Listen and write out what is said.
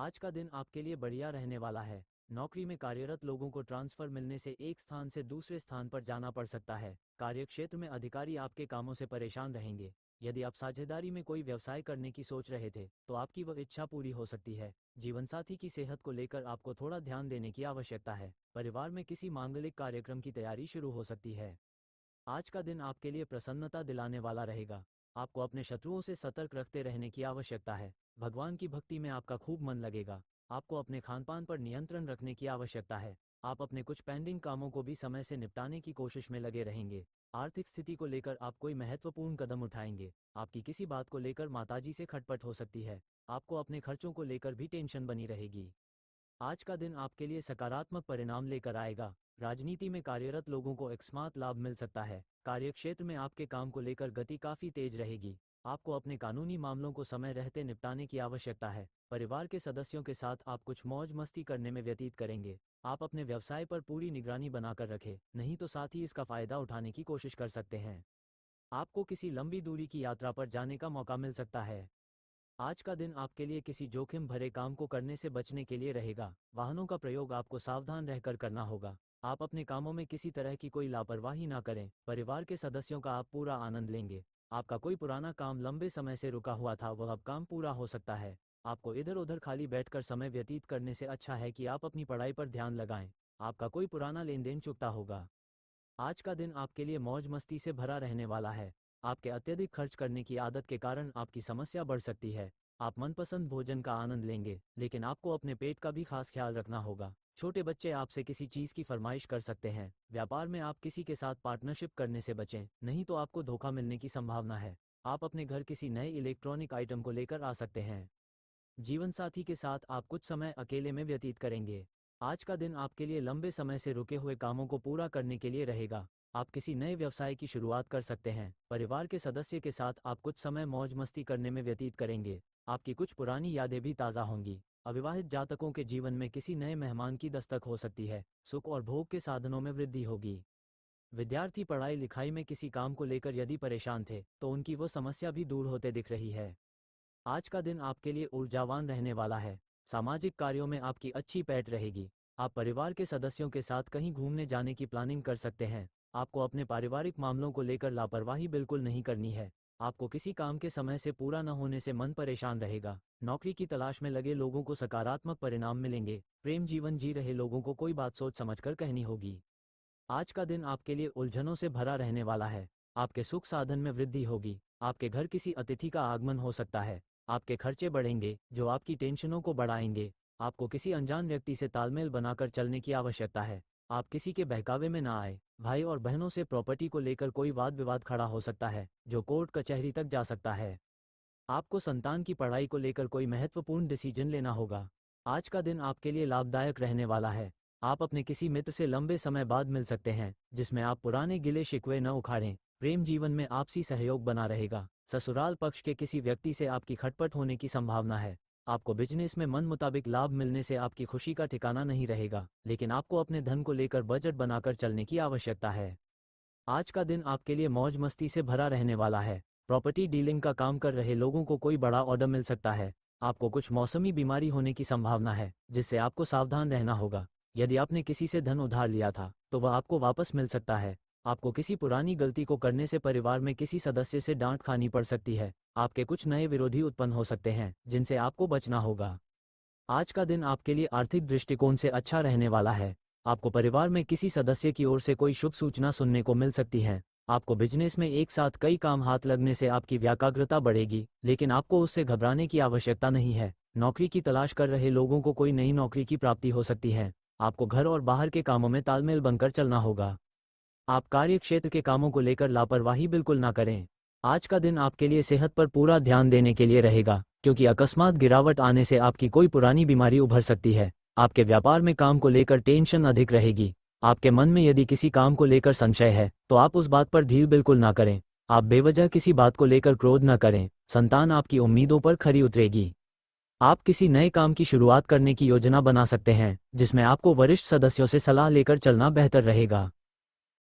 आज का दिन आपके लिए बढ़िया रहने वाला है। नौकरी में कार्यरत लोगों को ट्रांसफर मिलने से एक स्थान से दूसरे स्थान पर जाना पड़ सकता है। कार्यक्षेत्र में अधिकारी आपके कामों से परेशान रहेंगे। यदि आप साझेदारी में कोई व्यवसाय करने की सोच रहे थे तो आपकी वह इच्छा पूरी हो सकती है। जीवनसाथी की सेहत को लेकर आपको थोड़ा ध्यान देने की आवश्यकता है। परिवार में किसी मांगलिक कार्यक्रम की तैयारी शुरू हो सकती है। आज का दिन आपके लिए प्रसन्नता दिलाने वाला रहेगा। आपको अपने शत्रुओं से सतर्क रखते रहने की आवश्यकता है। भगवान की भक्ति में आपका खूब मन लगेगा। आपको अपने खानपान पर नियंत्रण रखने की आवश्यकता है। आप अपने कुछ पेंडिंग कामों को भी समय से निपटाने की कोशिश में लगे रहेंगे। आर्थिक स्थिति को लेकर आप कोई महत्वपूर्ण कदम उठाएंगे। आपकी किसी बात को लेकर माताजी से खटपट हो सकती है। आपको अपने खर्चों को लेकर भी टेंशन बनी रहेगी। आज का दिन आपके लिए सकारात्मक परिणाम लेकर आएगा। राजनीति में कार्यरत लोगों को अकस्मात लाभ मिल सकता है। कार्यक्षेत्र में आपके काम को लेकर गति काफी तेज रहेगी। आपको अपने कानूनी मामलों को समय रहते निपटाने की आवश्यकता है। परिवार के सदस्यों के साथ आप कुछ मौज मस्ती करने में व्यतीत करेंगे। आप अपने व्यवसाय पर पूरी निगरानी बनाकर रखें, नहीं तो साथ ही इसका फायदा उठाने की कोशिश कर सकते हैं। आपको किसी लंबी दूरी की यात्रा पर जाने का मौका मिल सकता है। आज का दिन आपके लिए किसी जोखिम भरे काम को करने से बचने के लिए रहेगा। वाहनों का प्रयोग आपको सावधान रहकर करना होगा। आप अपने कामों में किसी तरह की कोई लापरवाही ना करें। परिवार के सदस्यों का आप पूरा आनंद लेंगे। आपका कोई पुराना काम लंबे समय से रुका हुआ था, वह अब काम पूरा हो सकता है। आपको इधर उधर खाली बैठकर समय व्यतीत करने से अच्छा है कि आप अपनी पढ़ाई पर ध्यान लगाएं। आपका कोई पुराना लेन देन चुकता होगा। आज का दिन आपके लिए मौज मस्ती से भरा रहने वाला है। आपके अत्यधिक खर्च करने की आदत के कारण आपकी समस्या बढ़ सकती है। आप मनपसंद भोजन का आनंद लेंगे, लेकिन आपको अपने पेट का भी खास ख्याल रखना होगा। छोटे बच्चे आपसे किसी चीज़ की फरमाइश कर सकते हैं। व्यापार में आप किसी के साथ पार्टनरशिप करने से बचें, नहीं तो आपको धोखा मिलने की संभावना है। आप अपने घर किसी नए इलेक्ट्रॉनिक आइटम को लेकर आ सकते हैं। जीवनसाथी के साथ आप कुछ समय अकेले में व्यतीत करेंगे। आज का दिन आपके लिए लंबे समय से रुके हुए कामों को पूरा करने के लिए रहेगा। आप किसी नए व्यवसाय की शुरुआत कर सकते हैं। परिवार के सदस्य के साथ आप कुछ समय मौज मस्ती करने में व्यतीत करेंगे। आपकी कुछ पुरानी यादें भी ताज़ा होंगी। अविवाहित जातकों के जीवन में किसी नए मेहमान की दस्तक हो सकती है। सुख और भोग के साधनों में वृद्धि होगी। विद्यार्थी पढ़ाई लिखाई में किसी काम को लेकर यदि परेशान थे तो उनकी वो समस्या भी दूर होते दिख रही है। आज का दिन आपके लिए ऊर्जावान रहने वाला है। सामाजिक कार्यों में आपकी अच्छी पैठ रहेगी। आप परिवार के सदस्यों के साथ कहीं घूमने जाने की प्लानिंग कर सकते हैं। आपको अपने पारिवारिक मामलों को लेकर लापरवाही बिल्कुल नहीं करनी है। आपको किसी काम के समय से पूरा न होने से मन परेशान रहेगा। नौकरी की तलाश में लगे लोगों को सकारात्मक परिणाम मिलेंगे। प्रेम जीवन जी रहे लोगों को कोई बात सोच समझकर कहनी होगी। आज का दिन आपके लिए उलझनों से भरा रहने वाला है। आपके सुख साधन में वृद्धि होगी। आपके घर किसी अतिथि का आगमन हो सकता है। आपके खर्चे बढ़ेंगे, जो आपकी टेंशनों को बढ़ाएंगे। आपको किसी अनजान व्यक्ति से तालमेल बनाकर चलने की आवश्यकता है। आप किसी के बहकावे में ना आए। भाई और बहनों से प्रॉपर्टी को लेकर कोई वाद विवाद खड़ा हो सकता है, जो कोर्ट कचहरी तक जा सकता है। आपको संतान की पढ़ाई को लेकर कोई महत्वपूर्ण डिसीजन लेना होगा। आज का दिन आपके लिए लाभदायक रहने वाला है। आप अपने किसी मित्र से लंबे समय बाद मिल सकते हैं, जिसमें आप पुराने गिले शिकवे न उखाड़ें। प्रेम जीवन में आपसी सहयोग बना रहेगा। ससुराल पक्ष के किसी व्यक्ति से आपकी खटपट होने की संभावना है। आपको बिजनेस में मन मुताबिक लाभ मिलने से आपकी खुशी का ठिकाना नहीं रहेगा, लेकिन आपको अपने धन को लेकर बजट बनाकर चलने की आवश्यकता है। आज का दिन आपके लिए मौज मस्ती से भरा रहने वाला है। प्रॉपर्टी डीलिंग का काम कर रहे लोगों को कोई बड़ा ऑर्डर मिल सकता है। आपको कुछ मौसमी बीमारी होने की संभावना है, जिससे आपको सावधान रहना होगा। यदि आपने किसी से धन उधार लिया था तो वह आपको वापस मिल सकता है। आपको किसी पुरानी गलती को करने से परिवार में किसी सदस्य से डांट खानी पड़ सकती है। आपके कुछ नए विरोधी उत्पन्न हो सकते हैं, जिनसे आपको बचना होगा। आज का दिन आपके लिए आर्थिक दृष्टिकोण से अच्छा रहने वाला है। आपको परिवार में किसी सदस्य की ओर से कोई शुभ सूचना सुनने को मिल सकती है। आपको बिजनेस में एक साथ कई काम हाथ लगने से आपकी व्याकाग्रता बढ़ेगी, लेकिन आपको उससे घबराने की आवश्यकता नहीं है। नौकरी की तलाश कर रहे लोगों को कोई नई नौकरी की प्राप्ति हो सकती है। आपको घर और बाहर के कामों में तालमेल बनकर चलना होगा। आप कार्य क्षेत्र के कामों को लेकर लापरवाही बिल्कुल ना करें। आज का दिन आपके लिए सेहत पर पूरा ध्यान देने के लिए रहेगा, क्योंकि अकस्मात गिरावट आने से आपकी कोई पुरानी बीमारी उभर सकती है। आपके व्यापार में काम को लेकर टेंशन अधिक रहेगी। आपके मन में यदि किसी काम को लेकर संशय है तो आप उस बात पर ढील बिल्कुल ना करें। आप बेवजह किसी बात को लेकर क्रोध न करें। संतान आपकी उम्मीदों पर खरी उतरेगी। आप किसी नए काम की शुरुआत करने की योजना बना सकते हैं, जिसमें आपको वरिष्ठ सदस्यों से सलाह लेकर चलना बेहतर रहेगा।